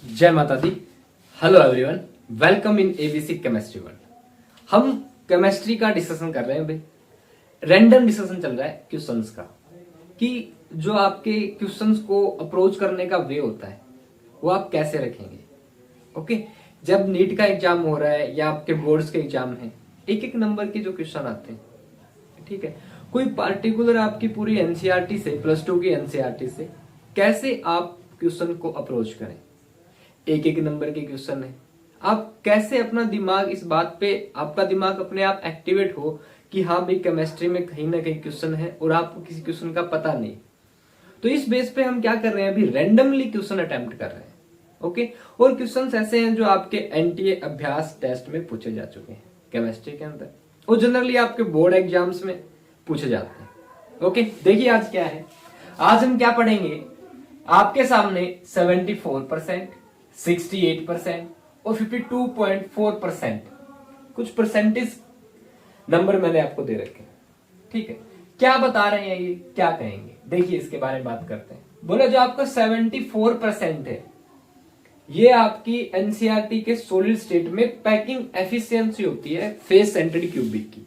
जय माता दी। Hello everyone, welcome in ABC chemistry world. हम केमिस्ट्री का डिस्कशन कर रहे हैं भाई। रैंडम डिस्कशन चल रहा है क्वेश्चंस का, कि जो आपके क्वेश्चंस को अप्रोच करने का वे होता है वो आप कैसे रखेंगे। ओके, जब नीट का एग्जाम हो रहा है या आपके बोर्ड्स के एग्जाम है, एक एक नंबर के जो क्वेश्चन आते हैं, ठीक है, कोई पार्टिकुलर आपकी पूरी एनसीईआरटी से, प्लस टू की एनसीईआरटी से कैसे आप क्वेश्चन को अप्रोच करें। एक एक नंबर के क्वेश्चन है, आप कैसे अपना दिमाग इस बात पे, आपका दिमाग अपने आप एक्टिवेट हो कि हाँ भाई केमिस्ट्री में कहीं ना कहीं क्वेश्चन है और आपको किसी क्वेश्चन का पता नहीं। तो इस बेस पे हम क्या कर रहे हैं, अभी रैंडमली क्वेश्चन अटेम्प्ट कर रहे हैं। ओके, और क्वेश्चंस ऐसे हैं जो आपके एनटीए अभ्यास टेस्ट में पूछे जा चुके हैं केमिस्ट्री के अंदर, और जनरली आपके बोर्ड एग्जाम्स में पूछे जाते हैं। ओके, देखिए आज क्या है। आज हम क्या पढ़ेंगे, आपके सामने 74%, 68% और 52.4% कुछ परसेंटेज नंबर मैंने आपको दे रखे हैं। ठीक है, क्या बता रहे हैं ये, क्या कहेंगे, देखिए इसके बारे में बात करते हैं। बोला जो आपका 74% है, ये आपकी एनसीईआरटी के सॉलिड स्टेट में पैकिंग एफिशिएंसी होती है फेस सेंटर्ड क्यूबिक की।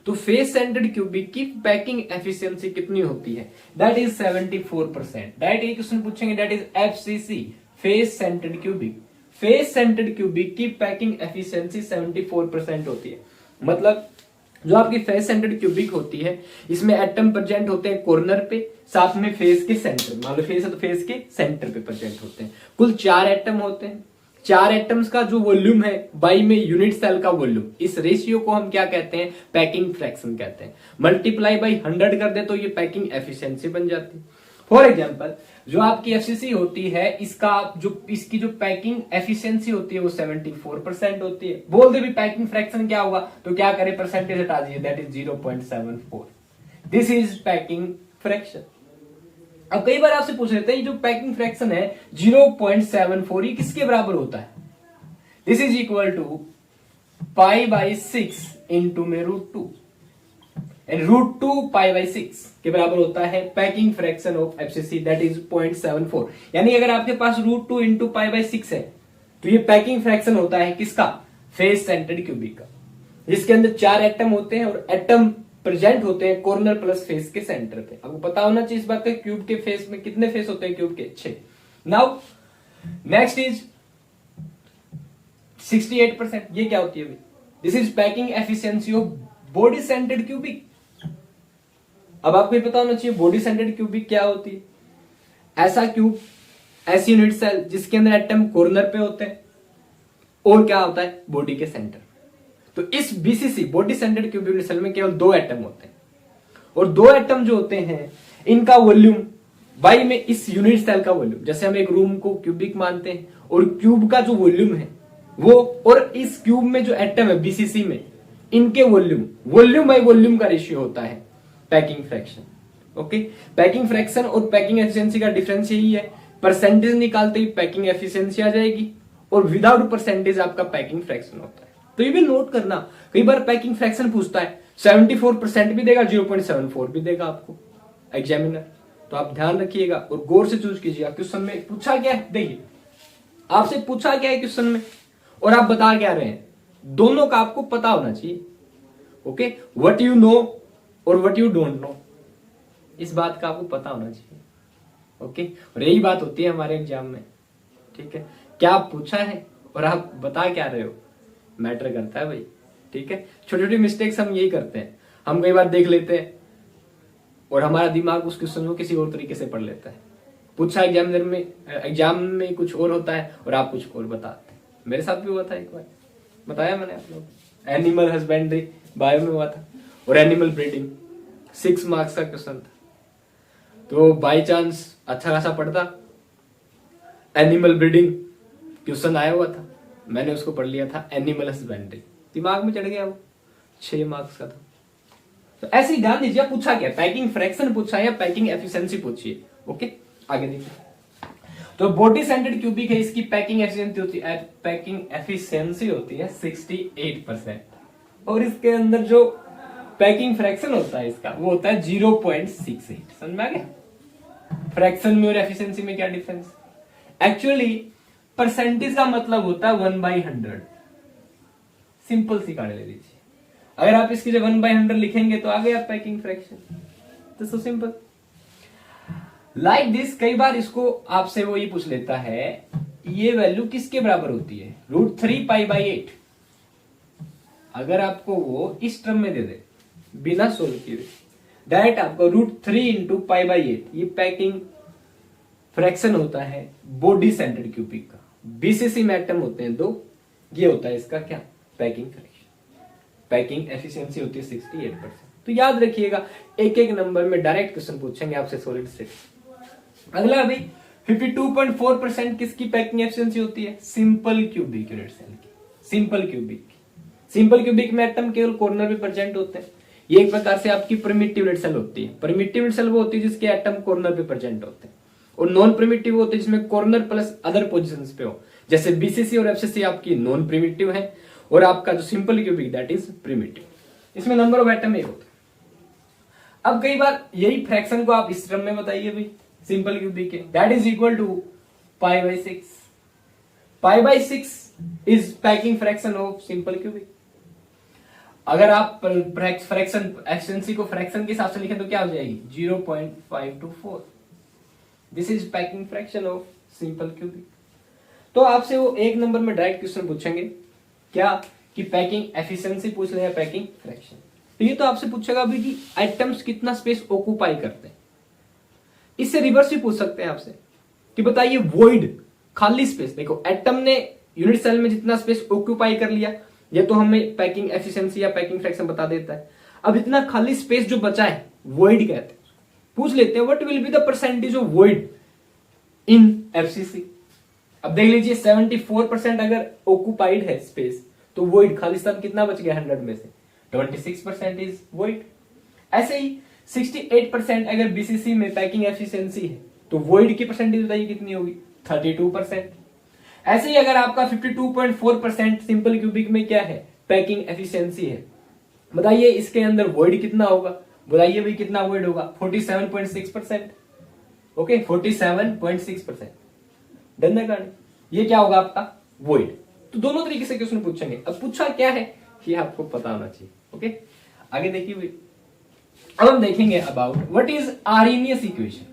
तो फेस सेंटर्ड क्यूबिक की पैकिंग एफिशिएंसी कितनी होती है, दैट इज 74%। डायरेक्ट ये क्वेश्चन पूछेंगे, that is FCC, face centred cubic. Face centred cubic की पैकिंग एफिशिएंसी 74% होती है। मतलब जो आपकी फेस सेंटर्ड क्यूबिक होती है, इसमें एटम प्रेजेंट होते हैं कॉर्नर पे, साथ में फेस के सेंटर, मान लो फेस है तो फेस के सेंटर पे प्रेजेंट होते हैं। कुल 4 एटम होते हैं। 4 एटम्स का जो वॉल्यूम है बाई में यूनिट सेल का वॉल्यूम, इस रेशियो को हम क्या कहते हैं, पैकिंग फ्रैक्शन कहते हैं। मल्टीप्लाई बाई 100 कर दे तो ये पैकिंग एफिशिएंसी बन जाती है। फॉर एग्जाम्पल जो आपकी एफसीसी होती है, इसकी जो पैकिंग एफिशिएंसी होती है वो 74% होती है। बोल दे भी पैकिंग फ्रैक्शन क्या होगा, तो क्या करे, परसेंटेज हटा दीजिए, that is 0.74। This is packing fraction. अब कई बार आपसे पूछ लेते हैं जो पैकिंग फ्रैक्शन है 0.74, ये किसके बराबर होता है। This is equal to π/6 into में √2, एंड √2 π/6 के बराबर होता है packing fraction of FCC, that is 0.74। यानी अगर आपके पास √2 इंटू π/6 है तो ये पैकिंग फ्रैक्शन होता है किसका, फेस सेंटर्ड क्यूबिक का, जिसके अंदर 4 एटम होते हैं और एटम प्रेजेंट होते हैं कॉर्नर प्लस फेस के सेंटर पे। आपको पता होना चाहिए इस बात का, क्यूब के फेस में कितने फेस होते हैं, क्यूब के 6। नाउ नेक्स्ट इज 68%, ये क्या होती है भाई, this is packing efficiency of body centred cubic. अब आपको ये पता होना चाहिए बॉडी सेंटर्ड क्यूबिक क्या होती है। ऐसा क्यूब, ऐसी यूनिट सेल जिसके अंदर एटम कॉर्नर पे होते हैं और क्या होता है, बॉडी के सेंटर। तो इस BCC body centred cubic unit cell में केवल 2 एटम होते हैं, और 2 एटम जो होते हैं इनका वॉल्यूम वाई में इस यूनिट सेल का वॉल्यूम, जैसे हम एक रूम को क्यूबिक मानते हैं और क्यूब का जो वॉल्यूम है वो, और इस क्यूब में जो एटम है बीसीसी में, इनके वॉल्यूम बाई वॉल्यूम का रेशियो होता है packing fraction. Okay, packing fraction और पैकिंग एफिशिएंसी का डिफरेंस यही है, परसेंटेज निकालते ही पैकिंग एफिशिएंसी आ जाएगी और विदाउट परसेंटेज आपका पैकिंग फ्रैक्शन होता है। तो ये भी नोट करना, कई बार पैकिंग फ्रैक्शन पूछता है, 74% भी देगा, 0.74 भी देगा आपको एग्जामिनर। तो आप ध्यान रखिएगा और गौर से चूज कीजिएगा क्वेश्चन में पूछा क्या है। देखिए आपसे पूछा क्या है क्वेश्चन में और आप बता क्या रहे हैं, दोनों का आपको पता होना चाहिए। ओके, व्हाट यू नो और व्हाट यू डोंट नो, इस बात का आपको पता होना चाहिए। ओके, और यही बात होती है हमारे एग्जाम में। ठीक है, क्या पूछा है और आप बता क्या रहे हो, मैटर करता है भाई। ठीक है, छोटी छोटी मिस्टेक्स हम यही करते हैं, हम कई बार देख लेते हैं और हमारा दिमाग उस क्वेश्चन को किसी और तरीके से पढ़ लेता है। पूछा एग्जाम में कुछ और होता है और आप कुछ और बताते हैं। मेरे साथ भी हुआ था, एक बार बताया मैंने आप लोग, एनिमल हस्बेंड्री बायो में हुआ था और एनिमल ब्रीडिंग 6 मार्क्स का क्वेश्चन था। तो बाई चांस अच्छा खासा पढ़ता, एनिमल ब्रीडिंग क्वेश्चन आया हुआ था, मैंने उसको पढ़ लिया था एनिमल हस्बेंड्री, दिमाग में चढ़ गया, वो 6 मार्क्स का था। तो ऐसे ही ध्यान दीजिए पूछा क्या, पैकिंग फ्रैक्शन पूछा या पैकिंग एफिशिएंसी पूछिए। ओके, आगे देखिए। तो बॉडी सेंटर्ड क्यूबिक है, इसकी पैकिंग एफिशिएंसी होती है 68%, और इसके अंदर जो पैकिंग फ्रैक्शन होता है इसका वो होता है 0.68। समझ में आ गया फ्रैक्शन में और एफिशिएंसी में क्या डिफरेंस। एक्चुअली परसेंटेज का मतलब होता है 1/100। सिंपल सी कहानी ले लीजिए, अगर आप इसकी जगह 1/100 लिखेंगे तो आ गया पैकिंग फ्रैक्शन। तो सो सिंपल लाइक दिस। कई बार इसको आपसे वो ये पूछ लेता है ये वैल्यू किसके बराबर होती है, √3π/8। अगर आपको वो इस टर्म में दे दे बिना सोल्व किए, डायरेक्ट आपको √3 × π/8, ये पैकिंग फ्रैक्शन होता है बॉडी सेंटर्ड क्यूबिक का। बीसीसी में एटम होते हैं 2, ये होता है इसका क्या, पैकिंग फ्रैक्शन। पैकिंग एफिशिएंसी होती है 68%। तो याद रखिएगा, एक एक नंबर में डायरेक्ट क्वेश्चन पूछेंगे आपसे सॉलिड स्टेट। अगला भाई 52.4% किसकी पैकिंग एफिशिएंसी होती है, सिंपल क्यूबिक यूनिट सेल की। सिंपल क्यूबिक, सिंपल क्यूबिक में एटम केवल कॉर्नर पे प्रेजेंट होते हैं। ये एक प्रकार से आपकी प्रिमिटिव यूनिट सेल होती है। प्रिमिटिव यूनिट सेल वो होती है जिसके एटम कॉर्नर पे प्रेजेंट होते हैं, और नॉन प्रिमिटिव होते हैं जिसमें कॉर्नर प्लस अदर पोजीशंस पे हो। जैसे बीसीसी और एफसीसी आपकी नॉन प्रिमिटिव है, और आपका जो simple cubic that is primitive. इसमें नंबर ऑफ एटम एक होता है। अब कई बार यही फ्रैक्शन को आप इस टर्म में बताइए भाई, सिंपल क्यूबिक के, that is equal to π/6। π/6 is packing fraction of simple cubic. अगर आप फ्रैक्शन एफिशिएंसी को फ्रैक्शन के हिसाब से लिखें तो क्या हो जाएगी, 0.524। This is packing fraction of simple cubic. तो आपसे वो एक नंबर में डायरेक्ट क्वेश्चन पूछेंगे क्या, कि पैकिंग एफिशिएंसी पूछ ले या पैकिंग फ्रैक्शन। तो ये तो आपसे पूछेगा भी कि एटम्स कितना स्पेस ऑक्यूपाई करते हैं। इससे रिवर्स भी पूछ सकते हैं आपसे कि बताइए वॉइड, खाली स्पेस। देखो एटम ने यूनिट सेल में जितना स्पेस ऑक्यूपाई कर लिया, ये तो हमें पैकिंग एफिशिएंसी या पैकिंग फ्रैक्शन बता देता है। अब इतना खाली स्पेस जो बचा है वॉइड कहते हैं। पूछ लेते हैं what will be the percentage of void in FCC. अब देख लीजिए 74% अगर ऑक्यूपाइड है स्पेस, तो वॉइड खाली स्थान कितना बच गया 100 में से, 26% इज वॉइड। ऐसे ही 68% अगर बीसीसी में पैकिंग एफिशिएंसी है, तो वॉइड की परसेंटेज बताइए कितनी होगी, 32%। ऐसे ही अगर आपका 52.4% सिंपल क्यूबिक में क्या है, पैकिंग एफिशिएंसी है, बताइए इसके अंदर वॉइड कितना होगा, बताइए भाई कितना वॉइड होगा, 47.6%। ओके 47.6%। डन है गाड़ी, ये क्या होगा आपका वॉइड। तो दोनों तरीके से क्वेश्चन पूछेंगे। अब पूछा क्या है ये आपको पता होना चाहिए। ओके आगे देखिए भाई, अब हम देखेंगे about what is Arrhenius equation.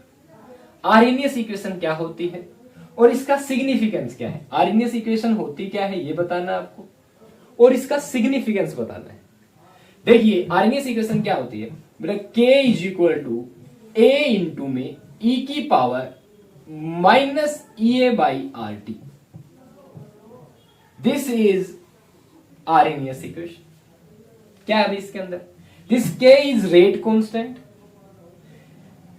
Arrhenius equation क्या होती है और इसका सिग्निफिकेंस क्या है। आर्हेनियस इक्वेशन होती क्या है ये बताना आपको, और इसका सिग्निफिकेंस बताना है। देखिए आर्हेनियस इक्वेशन क्या होती है बेटा, K is equal to A into में E की power minus EA/RT। This is Arrhenius equation. क्या है अभी इसके अंदर, this K is rate constant,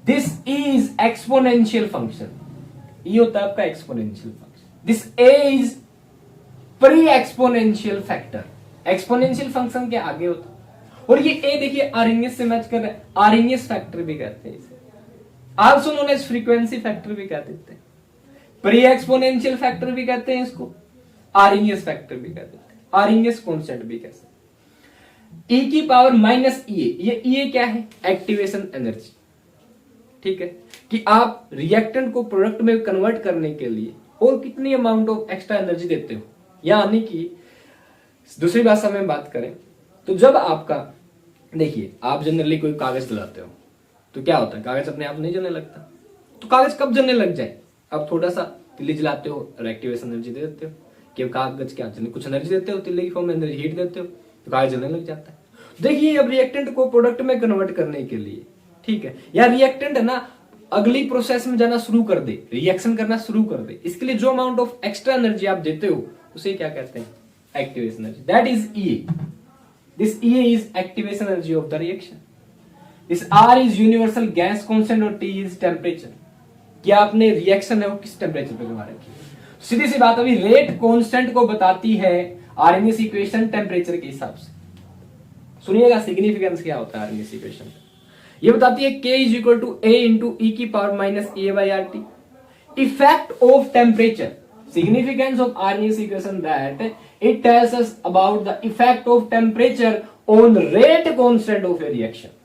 this is exponential function, ये होता है आपका exponential function, this A is pre exponential factor. Exponential function के आगे होता है, और ये A देखिए आर्हेनियस से मैच कर रहा है, आर्हेनियस फैक्टर भी कहते हैं इसे, also known as frequency factor भी कह देते हैं, प्री एक्सपोनेंशियल फैक्टर भी कहते हैं इसको, आर्हेनियस फैक्टर भी कहते हैं, आर्हेनियस कांस्टेंट भी कहते हैं। E की पावर माइनस EA, ये EA क्या है, एक्टिवेशन एनर्जी। ठीक है, कि आप रिएक्टेंट को प्रोडक्ट में कन्वर्ट करने के लिए और कितनी अमाउंट ऑफ एक्स्ट्रा एनर्जी देते हो, यानी कि दूसरी भाषा में बात करें तो जब आपका, देखिए आप जनरली कोई कागज जलाते हो तो क्या होता है, कागज अपने आप नहीं जलने लगता। तो कागज कब जलने लग जाए, आप थोड़ा सा तिल्ली जलाते हो और एक्टिवेशन एनर्जी दे देते हो, कि कागज क्या जलने कुछ एनर्जी देते हो, तिल्ली की फॉर्म में एनर्जी हीट देते हो तो कागज जलने लग जाता है। देखिए अब रिएक्टेंट को प्रोडक्ट में कन्वर्ट करने के लिए, ठीक है, या रिएक्टेंट है ना अगली प्रोसेस में जाना शुरू कर दे, रिएक्शन करना शुरू कर दे, इसके लिए जो अमाउंट ऑफ एक्स्ट्रा एनर्जी आप देते हो उसे क्या कहते हैं, activation energy, that is EA। This EA is activation energy of the reaction. This R is universal gas constant और T इज टेम्परेचर, क्या आपने रिएक्शन है वो किस टेम्परेचर पे करवा रखी है। सीधी सी बात, अभी रेट कांस्टेंट को बताती है आर्हेनियस इक्वेशन टेम्परेचर के हिसाब से। सुनिएगा सिग्निफिकेंस क्या होता है आर्हेनियस इक्वेशन का, ये बताती है K is equal to A into E की power minus EA/RT। Effect of temperature, significance of Arrhenius equation that it tells us about the effect of temperature on rate constant of a reaction।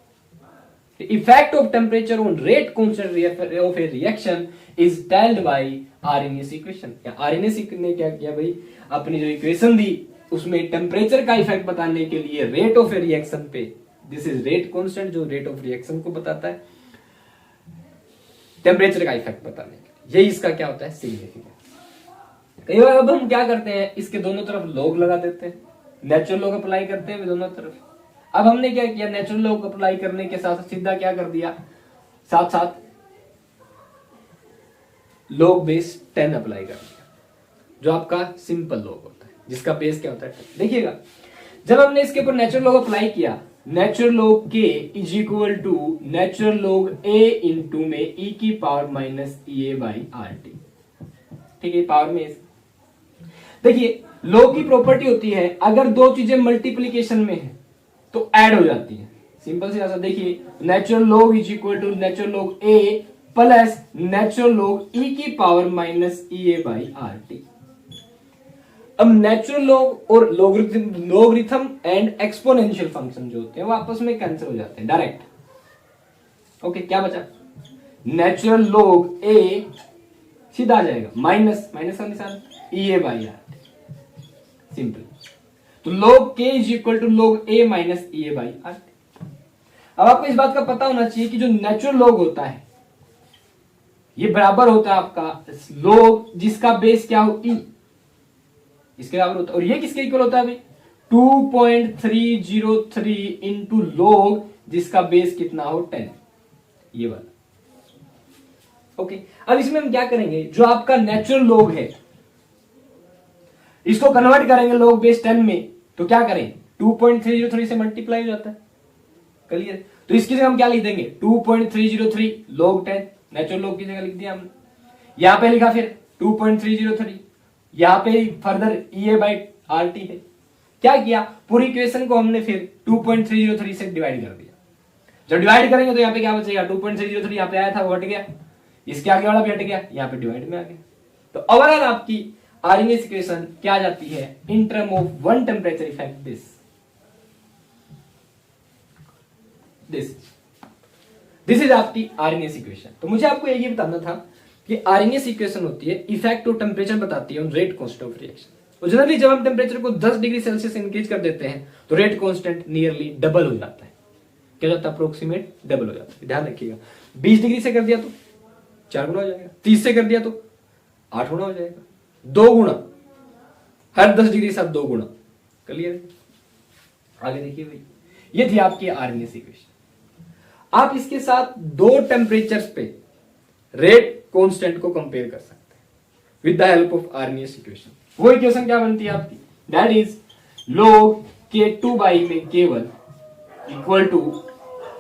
Effect of temperature on rate constant of a reaction is told by Arrhenius equation. Arrhenius ने क्या किया भाई, अपनी जो equation दी उसमें temperature का effect बताने के लिए रेट ऑफ ए रिएक्शन पे, दिस इज रेट कांस्टेंट जो रेट ऑफ रिएक्शन को बताता है, टेम्परेचर का इफेक्ट बताने के लिए, यही इसका क्या होता है सिग्निफिकेंस। कई बार अब हम क्या करते हैं, इसके दोनों तरफ लॉग लगा देते हैं, नेचुरल लॉग अप्लाई करते हैं दोनों तरफ। अब हमने क्या किया, नेचुरल लॉग अप्लाई करने के साथ सीधा क्या कर दिया, साथ साथ लॉग बेस 10 अप्लाई कर दिया, जो आपका सिंपल लॉग होता है, जिसका बेस क्या होता है 10। देखिएगा जब हमने इसके ऊपर नेचुरल लॉग अप्लाई किया, natural log k is equal to natural log A into में ई की power minus E A by R T. ठीक है, पावर में देखिए लॉग की प्रॉपर्टी होती है, अगर दो चीजें मल्टीप्लीकेशन में है तो ऐड हो जाती है। सिंपल सी आंसर देखिए, natural log is equal to natural log A plus natural log E की power minus E A by R T. अब नेचुरल लॉग और लॉगरिथम एंड एक्सपोनेंशियल फंक्शन जो होते हैं वो आपस में कैंसिल हो जाते हैं डायरेक्ट। ओके, क्या बचा, नेचुरल लॉग ए सीधा आ जाएगा, माइनस माइनस का निशान E A by R, simple. तो log k is equal to log a minus E A by R. अब आपको इस बात का पता होना चाहिए कि जो नेचुरल log होता है ये बराबर होता है आपका log जिसका बेस क्या हो e, इसके बराबर होता है। और ये किसके इक्वल होता है भाई, 2.303 इंटू log जिसका बेस कितना हो 10, ये वाला। ओके, अब इसमें हम क्या करेंगे, जो आपका नेचुरल log है इसको कन्वर्ट करेंगे log बेस 10 में, तो क्या करें 2.303 से मल्टीप्लाई हो जाता है, क्लियर। तो इसकी जगह हम क्या लिख देंगे 2.303 log 10, नेचुरल log की जगह लिख दिया हमने, यहां पे लिखा फिर 2.303, यहां पे further E A by R T है। क्या किया, पूरी इक्वेशन को हमने फिर 2.303 से डिवाइड कर दिया। जब डिवाइड करेंगे तो यहाँ पे क्या बचेगा, 2.303 यहाँ पे आया था वो हट गया, इसके आगे वाला भी हट गया, यहाँ पे डिवाइड में आ गया। तो ओवरऑल आपकी आरएनएस इक्वेशन क्या आ जाती है, in term of one temperature effect this is आपकी आरएनएस इक्वेशन। तो मुझे आपको ये बताना था कि आरएनएस इक्वेशन होती है इफेक्ट ऑफ टेम्परेचर बताती है on rate constant of reaction. और जनरली जब हम टेम्परेचर को 10 डिग्री सेल्सियस इंक्रीज कर देते हैं तो रेट कांस्टेंट नियरली डबल हो जाता है, क्या जाता है, अप्रोक्सीमेट डबल हो जाता है। ध्यान रखिएगा, 20 डिग्री से कर दिया तो 4 गुना हो जाएगा, 30 से कर दिया तो 8 गुना हो जाएगा, 2 गुना, हर 10 डिग्री साथ 2 गुना, क्लियर। आगे देखिए भाई, ये थी आपकी आरएनएस इक्वेशन। आप इसके साथ दो टेम्परेचर्स पे रेट कांस्टेंट को कंपेयर कर सकते हैं with the help of RNS equation. वो इक्वेशन क्या बनती है आपकी, that is log k2 by में k1 equal to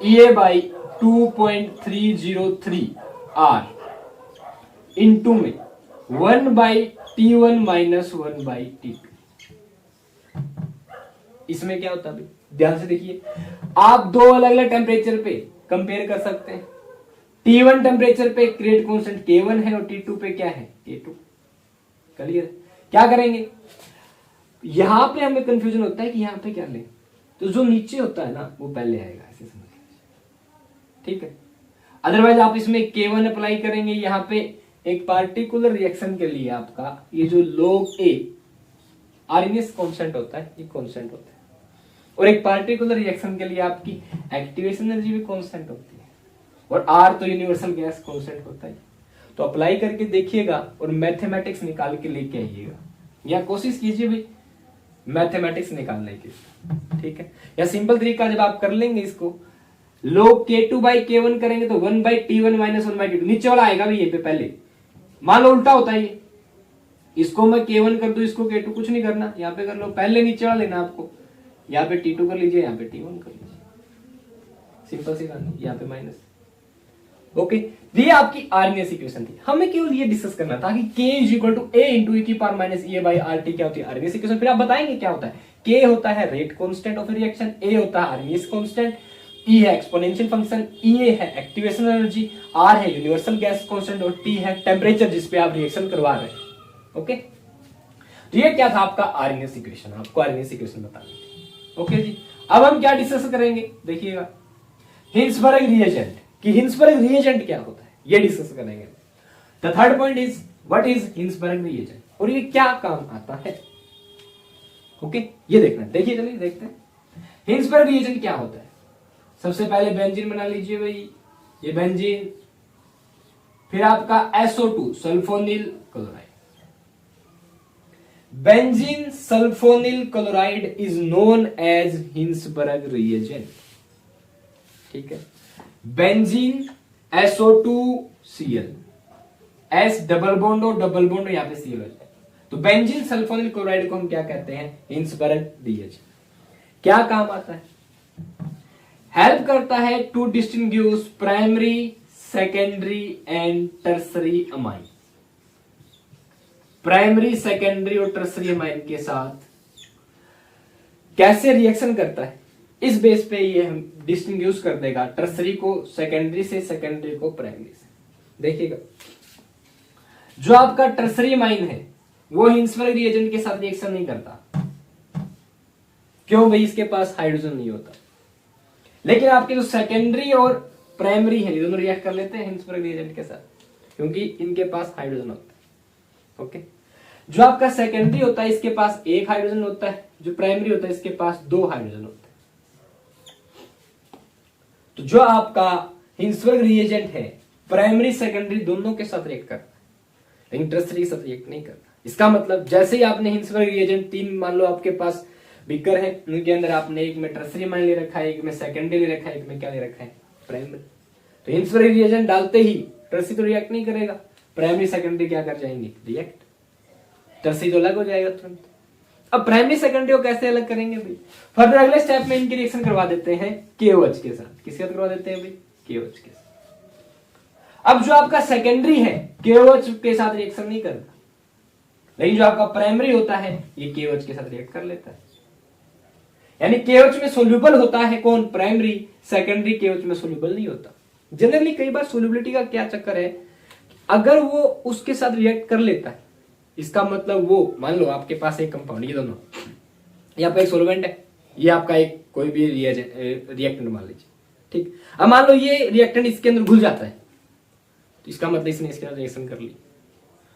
E A by 2.303 r into में 1 by T1 minus 1 by T2। इसमें क्या होता है, ध्यान से देखिए, आप दो अलग अलग टेम्परेचर पे कंपेयर कर सकते हैं। T1 टेम्परेचर पे रेट कांस्टेंट K1 है और T2 पे क्या है K2, क्लियर। क्या करेंगे, यहां पे हमें कंफ्यूजन होता है कि यहां पे क्या लें, तो जो नीचे होता है ना वो पहले आएगा, ऐसे समझ लीजिए, ठीक है। अदरवाइज आप इसमें K1 अप्लाई करेंगे, यहां पे एक पार्टिकुलर रिएक्शन के लिए आपका ये जो log A आरएनएस कांस्टेंट होता है, ये कांस्टेंट होता है, और एक पार्टिकुलर रिएक्शन के लिए आपकी एक्टिवेशन एनर्जी भी कांस्टेंट होती है, और R तो यूनिवर्सल गैस कांस्टेंट होता है। तो अप्लाई करके देखिएगा और मैथमेटिक्स निकाल के लेके आइएगा, या कोशिश कीजिए भी मैथमेटिक्स निकालने की, ठीक है। या सिंपल तरीका जब आप कर लेंगे इसको, log k2 बाई k1 करेंगे तो 1 by T1 minus 1 by T2, नीचे वाला आएगा भी ये पे पहले, मान लो उल्टा होता है ये, इसको मैं K1 कर दूं, इसको K2, कुछ नहीं करना, यहाँ पे कर लो, पहले नीचे वाला लेना आपको, यहाँ पे T2 कर लीजिए, यहाँ पे T1 कर लीजिए, सिंपल सी बात, यहाँ पे माइनस। ओके, ये आपकी आरएनएस इक्वेशन थी। हमें केवल ये डिस्कस करना था कि K is equal to A into E की power minus E by R T क्या होती है आरएनएस इक्वेशन। फिर आप बताएंगे क्या होता है, K होता है rate constant of reaction, A होता है आरएनएस कांस्टेंट, E है एक्सपोनेंशियल फंक्शन, EA है एक्टिवेशन एनर्जी, R है यूनिवर्सल गैस कांस्टेंट और T है टेम्परेचर जिस पे आप रिएक्शन करवा रहे हैं। ओके, तो ये क्या था आपका आरएनएस इक्वेशन, आपको आरएनएस इक्वेशन बतानी थी। ओके जी, अब हम क्या डिस्कस करेंगे, देखिएगा हिंसबर्ग रिएजेंट, कि हिंसबर्ग रिएजेंट क्या होता है, ये डिस्कस करेंगे। The third point is what is Hinsberg reagent, और ये क्या काम आता है। ओके, ये देखना, देखिए चलिए देखते हैं हिंसबर्ग रिएजेंट क्या होता है। सबसे पहले बेंजीन बना लीजिए भाई, ये बेंजीन, फिर आपका SO2 sulfonyl chloride. Benzene sulfonyl chloride is known as Hinsberg reagent. ठीक है, benzene SO2Cl, S double bond यहां पे Cl हो जाए, तो बेंजीन सल्फोनिल क्लोराइड को हम क्या कहते हैं, हिंसबर्ग रिएजेंट। क्या काम आता है, हेल्प करता है to distinguish primary, secondary and tertiary amine. Primary, secondary और टर्सरी अमाइन के साथ कैसे रिएक्शन करता है, इस बेस पे ये हम डिस्टिंग्विश कर देगा टर्सरी को सेकेंडरी से, सेकेंडरी को प्राइमरी से। देखिएगा, जो आपका टर्सरी अमाइन है वो हिंसबर्ग रिएजेंट के साथ रिएक्शन नहीं करता। क्यों भाई, इसके पास हाइड्रोजन नहीं होता। लेकिन आपके जो सेकेंडरी और प्राइमरी है, ये दोनों रिएक्ट कर लेते हैं हिंसबर्ग रिएजेंट के साथ, क्योंकि इनके पास हाइड्रोजन होता है। ओके, जो आपका सेकेंडरी होता है इसके पास एक हाइड्रोजन होता है, जो प्राइमरी होता है इसके पास दो हाइड्रोजन होता है। तो जो आपका हिंसबर्ग रिएजेंट है प्राइमरी सेकेंडरी दोनों के साथ रिएक्ट करता है, लेकिन टर्सरी के साथ रिएक्ट नहीं करता। इसका मतलब जैसे ही आपने हिंसबर्ग रिएजेंट तीन, मान लो आपके पास बीकर है, उनके अंदर आपने एक में टर्सरी अमाइन ले रखा है, एक में सेकेंडरी ले रखा है, एक में क्या ले रखा है, प्राइमरी। तो हिंसबर्ग रिएजेंट डालते ही टर्सरी तो रिएक्ट नहीं करेगा, प्राइमरी सेकेंडरी क्या कर जाएंगे, रिएक्ट, टर्सरी तो अलग हो जाएगा तुरंत। अब प्राइमरी सेकेंडरी को कैसे अलग करेंगे भाई, फर्दर अगले स्टेप में इनकी रिएक्शन करवा देते हैं KOH के साथ। किसके साथ करवा देते हैं भाई, KOH के साथ। अब जो आपका सेकेंडरी है KOH के साथ रिएक्शन नहीं करता, लेकिन जो आपका प्राइमरी होता है ये KOH के साथ रिएक्ट कर लेता है। यानी KOH में सोल्यूबल होता है कौन, प्राइमरी, सेकेंडरी KOH में सोल्यूबल नहीं होता। जनरली कई बार सोल्यूबिलिटी का क्या चक्कर है, अगर वो उसके साथ रिएक्ट कर लेता है, इसका मतलब वो, मान लो आपके पास एक कंपाउंड, ये दोनों, ये आपका एक सोलवेंट है, ये आपका एक कोई भी रिएक्टेंट मान लीजिए। ठीक, अब मान लो ये रिएक्टेंट इसके अंदर घुल जाता है, तो इसका मतलब इसने इसके साथ रिएक्शन कर ली।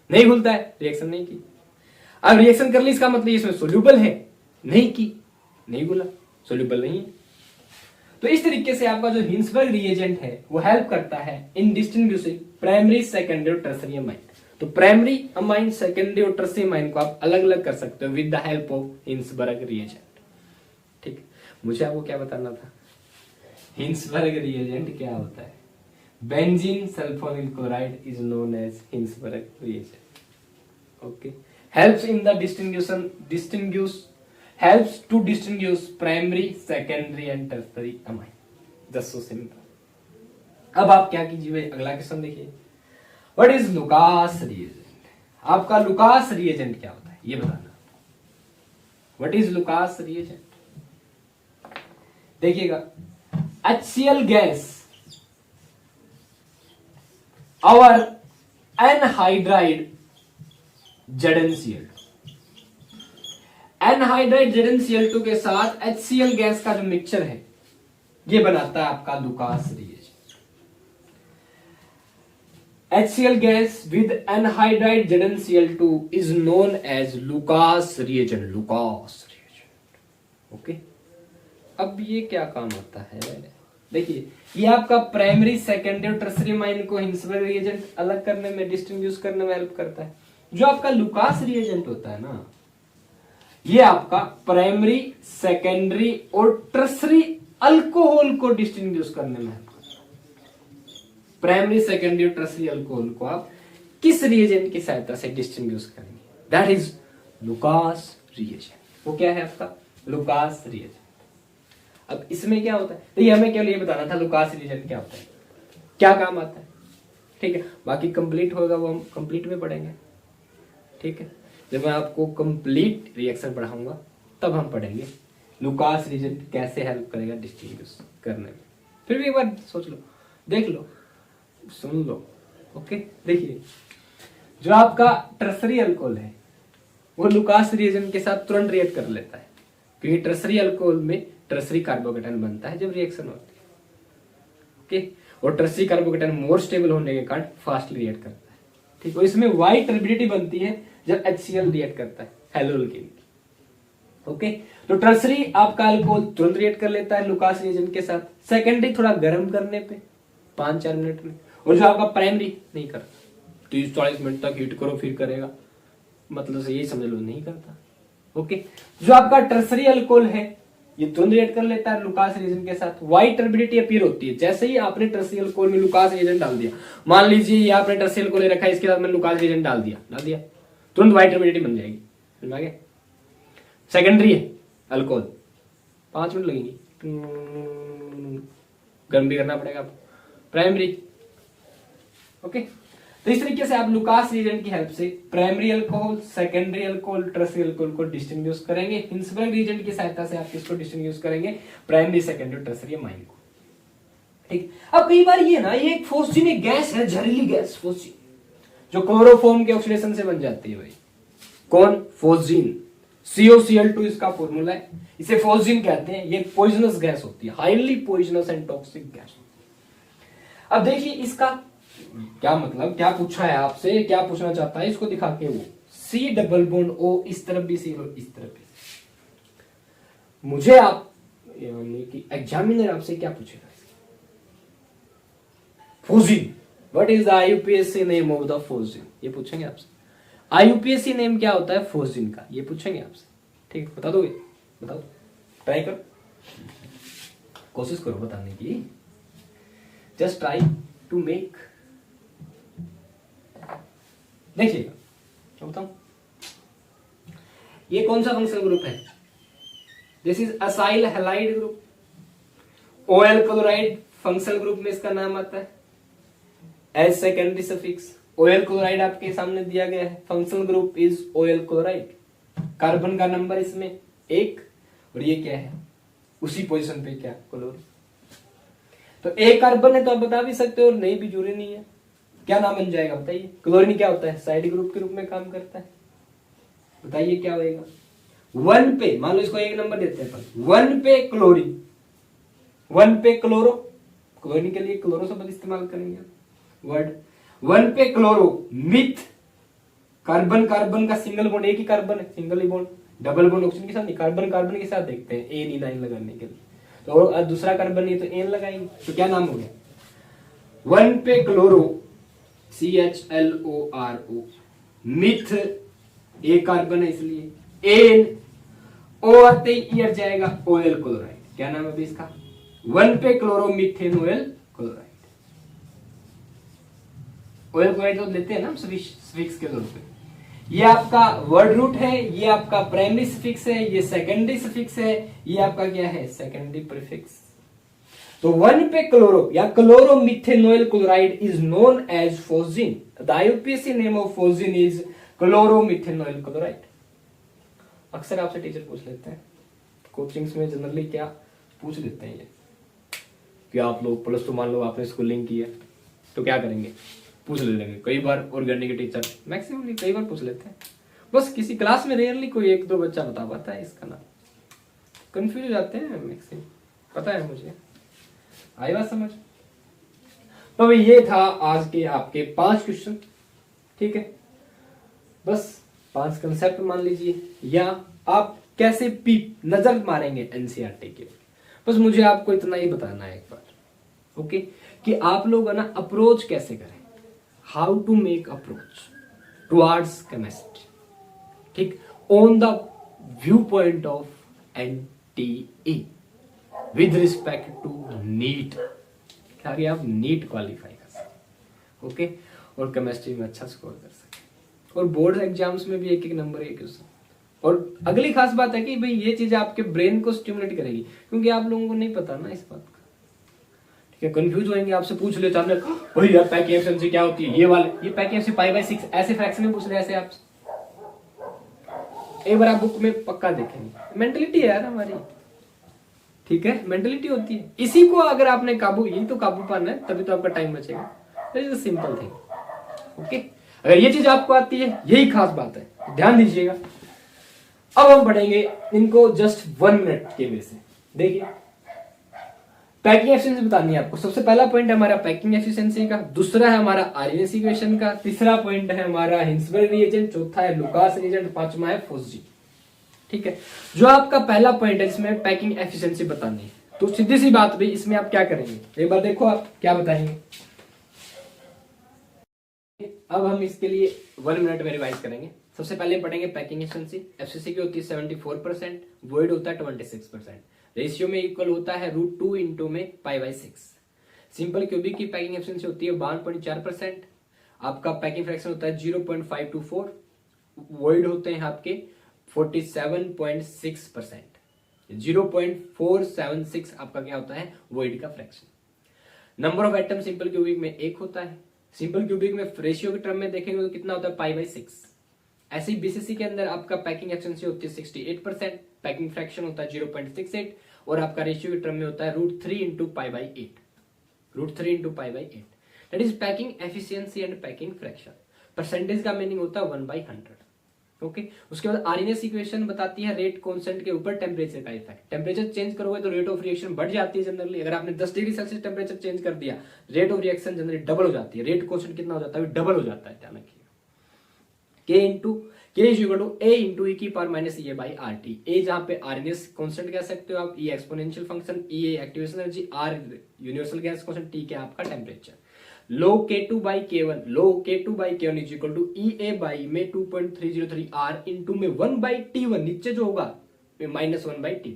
नहीं घुलता है, रिएक्शन नहीं की। अब रिएक्शन कर ली, इसका मतलब इसमें सोल्यूबल है, नहीं की, नहीं घुला, सोल्यूबल नहीं है। तो इस तरीके से आपका जो हिंसबर्ग रिएजेंट है वो हेल्प करता है इन डिस्टिंग्विशिंग प्राइमरी, सेकेंडरी और टर्सरी अमाइन। तो प्राइमरी अमाइन, सेकेंडरी और टर्सरी अमाइन को आप अलग अलग कर सकते हो with the help of Hinsberg reagent. ठीक, मुझे आपको क्या बताना था, हिंसबर्ग रिएजेंट क्या होता है। Benzene sulfonyl chloride is known as Hinsberg reagent. Okay, helps in the helps to distinguish primary, secondary and tertiary amine. Just so simple. अब आप क्या कीजिए भाई, अगला क्वेश्चन देखिए, व्हाट इज लुकास रिएजेंट। आपका लुकास रिएजेंट क्या होता है ये बताना। व्हाट इज लुकास रिएजेंट, देखिएगा, HCl गैस और एनहाइड्राइड ZnCl, एनहाइड्राइड ZnCl2 के साथ HCl गैस का जो मिक्सचर है ये बनाता है आपका Lucas reagent. HCl gas with anhydride ZnCl2 is known as Lucas reagent, Lucas reagent. Okay, अब ये क्या काम आता है, देखिए ये आपका प्राइमरी, सेकेंडरी और टर्सरी अमाइन को हिंसबर्ग रिएजेंट अलग करने में, डिस्टिंग्विश करने में हेल्प करता है। जो आपका लुकास रिएजेंट होता है ना, ये आपका प्राइमरी, सेकेंडरी और टर्सरी अल्कोहल को डिस्टिंग्विश करने में हेल्प करता है। प्राइमरी, सेकेंडरी और टर्सरी अल्कोहल को आप किस रिएजेंट की सहायता से डिस्टिंग्विश करेंगे, दैट इज लुकास रिएजेंट। वो क्या है आपका लुकास रिएजेंट। अब इसमें क्या होता है, तो ये हमें केवल ये बताना था लुकास रिएजेंट क्या होता है, क्या काम आता है। ठीक है, बाकी कंप्लीट होगा वो हम कंप्लीट में पढ़ेंगे। ठीक है, जब मैं आपको कंप्लीट रिएक्शन पढ़ाऊंगा तब हम पढ़ेंगे लुकास रिएजेंट कैसे हेल्प करेगा डिस्टिंग्विश करने में। फिर भी एक बार सोच लो, देख लो, सुन लो। ओके, देखिए जो आपका टर्सरी अल्कोहल है वो लुकास रिएजेंट के साथ तुरंत रिएक्ट कर लेता है, क्योंकि टर्सरी अल्कोहल में टर्सरी कार्बोकेटायन बनता है जब रिएक्शन होती है। ओके। और टर्सरी कार्बोकेटायन मोर स्टेबल होने के कारण फास्टली रिएक्ट करता है, ठीक है। इसमें वाई टर्बिडिटी बनती है जब HCl रिएक्ट करता है हैलो अल्केन, ओके। तो टर्सरी आपका अल्कोहल तुरंत रिएक्ट कर लेता है लुकास रिएजेंट के साथ, सेकेंडरी थोड़ा गर्म करने पे 5-4 मिनट में, और जो आपका प्राइमरी नहीं करता 30-40 मिनट तक हीट करो फिर करेगा, मतलब से यही समझ लो नहीं करता, ओके। जो आपका टर्सरी अल्कोहल है ये तुरंत रिएक्ट कर लेता है लुकास रिएजेंट के साथ, वाइट टर्बिडिटी अपीयर होती है जैसे ही आपने टर्सरी अल्कोहल में लुकास रिएजेंट डाल दिया। मान लीजिए ये आपने टर्सरी अल्कोहल रखा है, इसके साथ में लुकास रिएजेंट डाल दिया तुरंत वाइट टर्बिडिटी बन जाएगी, समझ आ गया। सेकेंडरी है अल्कोहल 5 मिनट लगेंगे, गर्म भी करना पड़ेगा आपको। Primary, okay. तो इस तरीके से आप लुकास रिएजेंट की हेल्प से primary alcohol, secondary alcohol, tertiary alcohol को डिस्टिंग्विश करेंगे। हिंसबर्ग रिएजेंट की सहायता से आप किसको डिस्टिंग्विश करेंगे, प्राइमरी, सेकेंडरी, टर्सरी अमाइन को, ठीक। अब कई बार ये ना, ये एक फोस्जीन एक गैस है, जहरीली गैस फोस्जीन, जो क्लोरोफॉर्म के ऑक्सीडेशन से बन जाती है भाई। कौन? फोस्जीन, COCl2 इसका फॉर्मूला है, इसे फोस्जीन कहते हैं। ये पॉइजनस गैस होती है, highly poisonous and toxic gas. अब देखिए इसका क्या मतलब, क्या पूछा है आपसे, क्या पूछना चाहता है इसको दिखा के वो, C डबल बॉन्ड O, इस तरफ भी C और इस तरफ भी C। मुझे आप यानी कि एग्जामिनर आपसे क्या पूछेगा, phosgene, what is the IUPAC name of the phosgene, ये पूछेंगे आपसे। IUPAC नेम क्या होता है फोस्जीन का, ये पूछेंगे आपसे, ठीक। बता दोगे? बताओ, ट्राई करो, कोशिश करो बताने की, जस्ट ट्राई टू मेक। देखिएगा, क्या बताऊं, ये कौन सा फंक्शनल ग्रुप है, this is acyl halide group. OL chloride functional group में इसका नाम आता है as secondary suffix. OL chloride आपके सामने दिया गया है, functional group is OL chloride. Carbon का नंबर इसमें 1, और ये क्या है उसी पोजीशन पे क्या, क्लोरीन। तो एक कार्बन है तो आप बता भी सकते हो, और नहीं भी जरूरी नहीं है। क्या नाम बन जाएगा बताइए? क्लोरीन क्या होता है, साइड ग्रुप के रूप में काम करता है। बताइए क्या होएगा? 1 पे, मान लो इसको 1 नंबर देते हैं अपन, 1 पे क्लोरीन, 1 पे क्लोरो, क्लोरीन के लिए क्लोरो शब्द इस्तेमाल करेंगे वर्ड। 1 पे क्लोरो मिथ, कार्बन कार्बन का सिंगल बॉन्ड, एक ही कार्बन है, सिंगल ही बॉन्ड, डबल बॉन्ड ऑक्सीजन के साथ नहीं, कार्बन कार्बन के साथ देखते हैं ANE9 लगाने के लिए, तो दूसरा कार्बन नहीं तो एन लगाएंगे, तो क्या नाम हो गया? 1 पे क्लोरो CHLORO, मिथ एक कार्बन है इसलिए, एन ओ आते ही ईयर जाएगा OL क्लोराइड। क्या नाम है अभी इसका? 1 पे chloro methane OL chloride. OL chloride तो लेते हैं ना हम सफिक्स के तौर पे। ये आपका वर्ड रूट है, ये आपका प्राइमरी सफिक्स है, ये सेकेंडरी सफिक्स है, ये आपका क्या है, सेकेंडरी प्रीफिक्स। तो 1 पे क्लोरो या chloromethanoyl chloride is known as phosgene. The IUPAC name of phosgene is chloromethanoyl chloride. अक्सर आपसे टीचर पूछ लेते हैं कोचिंग्स में, जनरली क्या पूछ लेते हैं ये कि आप लोग प्लस 2 मान लो आपने स्कूलिंग की है तो क्या करेंगे, पूछ लेंगे। कई बार ऑर्गेनिक टीचर मैक्सिमम कई बार पूछ लेते हैं, बस किसी क्लास में रेयरली कोई 1-2 बच्चा बता पाता है इसका नाम, कंफ्यूज हो जाते हैं मैक्सिमम, पता है मुझे। आई बात समझ? तो ये था आज के आपके 5 क्वेश्चन, ठीक है। बस 5 कंसेप्ट मान लीजिए, या आप कैसे नजर मारेंगे NCERT के, बस मुझे आपको इतना ही बताना है एक बार, ओके, कि आप लोग ना अप्रोच कैसे करें, how to make approach towards chemistry, ठीक, on the view point of NTE with respect to NEET, ताकि आप नीट क्वालिफाई कर सकें, ओके, और केमिस्ट्री में अच्छा स्कोर कर सकें, और बोर्ड एग्जाम्स में भी 1-1 नंबर एक क्वेश्चन। और अगली खास बात है कि भाई ये चीज आपके ब्रेन को स्टिमुलेट करेगी, क्योंकि आप लोगों को नहीं पता ना इस बात का, ठीक है। कंफ्यूज होंगे, आपसे पूछ ले चाहते भाई यार पैकिंग एफिशिएंसी क्या होती है, ये वाले, ये पैकिंग एफिशिएंसी π/6 ऐसे फ्रैक्शन में पूछ रहे, ऐसे आपसे एक बार आप बुक में पक्का देखेंगे। मेंटलिटी है यार हमारी, ठीक है, मेंटलिटी होती है, इसी को अगर आपने काबू, यही तो काबू पाना है, तभी तो आपका टाइम बचेगा। Simple thing, okay. अगर ये चीज आपको आती है, यही खास बात है, ध्यान दीजिएगा। अब हम पढ़ेंगे इनको जस्ट 1 मिनट के वे से। देखिए पैकिंग एफिशिएंसी बतानी है आपको। सबसे पहला पॉइंट है हमारा पैकिंग एफिशिएंसी का, दूसरा है हमारा आरएनएस इक्वेशन का, तीसरा पॉइंट है हमारा हिंसबर्ग रिएजेंट, चौथा है लुकास रिएजेंट, पांचवा है फोस्जी। ठीक है, जो आपका पहला पॉइंट है इसमें पैकिंग एफिशिएंसी बतानी है, तो सीधी सी बात भाई इसमें आप क्या करेंगे, एक बार देखो आप क्या बताएंगे। अब हम इसके लिए 1 मिनट में रिवाइज करेंगे। सबसे पहले पढ़ेंगे पैकिंग एफिशिएंसी। एफसीसी की होती है 74%, वॉइड होता है 26%, रेशियो में इक्वल होता है √2 इंटू में π/6। सिंपल क्यूबिक की पैकिंग एफिशिएंसी होती है 52.4%, आपका पैकिंग फ्रैक्शन होता है 0.524, वॉइड होते हैं आपके 47.6%, 0.476 आपका क्या होता है वॉइड का fraction. Number of atom simple cubic में 1 होता है। सिंपल क्यूबिक में रेशियो के टर्म में देखेंगे तो कितना होता है π/6। ऐसे ही बीसीसी के अंदर आपका पैकिंग एफिशिएंसी होती है 68%, पैकिंग फ्रैक्शन होता है 0.68 और आपका रेशियो के टर्म में होता है √3 into π/8, √3 into π/8। That is packing efficiency and packing fraction. Percentage का मीनिंग होता है 1/100। ओके, उसके बाद आरएनएस इक्वेशन बताती है रेट कांस्टेंट के ऊपर टेम्परेचर का इफेक्ट। टेम्परेचर चेंज करोगे तो रेट ऑफ रिएक्शन बढ़ जाती है जनरली। अगर आपने 10 डिग्री सेल्सियस टेम्परेचर चेंज कर दिया, rate of reaction generally double हो जाती है। रेट कांस्टेंट कितना हो जाता है, डबल हो जाता है। ध्यान रखिए, K is equal to A into E की power minus E by RT। A जहां पे आरएनएस कांस्टेंट कह सकते हो आप, E exponential function, E activation energy, R universal gas constant, T क्या आपका temperature. Log K2 by K1, log K2 by K1 is equal to EA by में 2.303 R into में 1/T1, नीचे जो होगा -1/T2।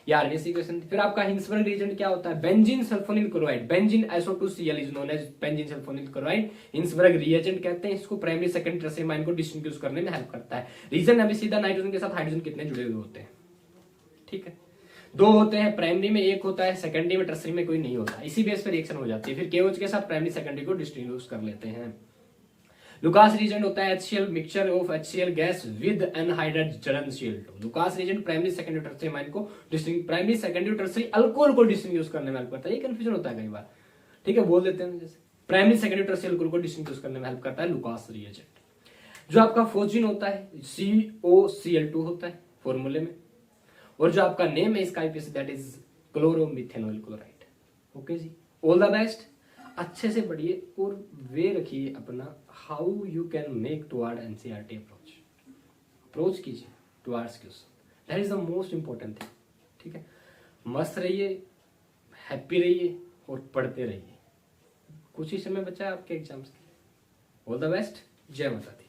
या आरएनएस इक्वेशन। फिर आपका हिंसबर्ग रिएजेंट क्या होता है, benzene sulfonyl chloride, benzene SO2Cl is known as benzene sulfonyl chloride. Hinsberg reagent कहते हैं इसको। प्राइमरी सेकेंडरी टर्शियरी आयन को डिस्टिंग्विश करने में हेल्प करता है। रीजन अभी सीधा नाइट्रोजन के साथ हाइड्रोजन कितने जुड़े हुए होते हैं। ठीक है, 2 होते हैं प्राइमरी में, 1 होता है सेकेंडरी में, टर्शियरी में कोई नहीं होता। इसी बेस पर रिएक्शन हो जाती है। फिर KOH के साथ प्राइमरी सेकेंडरी को डिस्टिंग्विश कर लेते हैं। लुकास रिएजेंट होता है HCl mixture of HCl gas with anhydride Cl2। Lucas reagent primary secondary tertiary ion को प्राइमरी सेकेंडरी टर्शियरी अल्कोहल को डिस्टिंग्विश करने में हेल्प करता है। ये कंफ्यूजन होता है कई बार, ठीक है, बोल देते हैं जैसे प्राइमरी सेकेंडरी टर्शियरी अल्कोहल को डिस्टिंग्विश करने में हेल्प करता है लुकास रिएजेंट। जो आपका फोस्जीन होता है COCl2 होता है फॉर्मूले में, और जो आपका नेम है इसका IPC that is chloromethanol chloride. Okay जी, ऑल द बेस्ट, अच्छे से पढ़िए और वे रखिए अपना how you can make toward NCERT approach कीजिए towards question. That is the most important thing. ठीक है, मस्त रहिए, हैप्पी रहिए और पढ़ते रहिए। कुछ ही समय बचा है आपके एग्जाम्स के लिए। ऑल द बेस्ट, जय माता दी।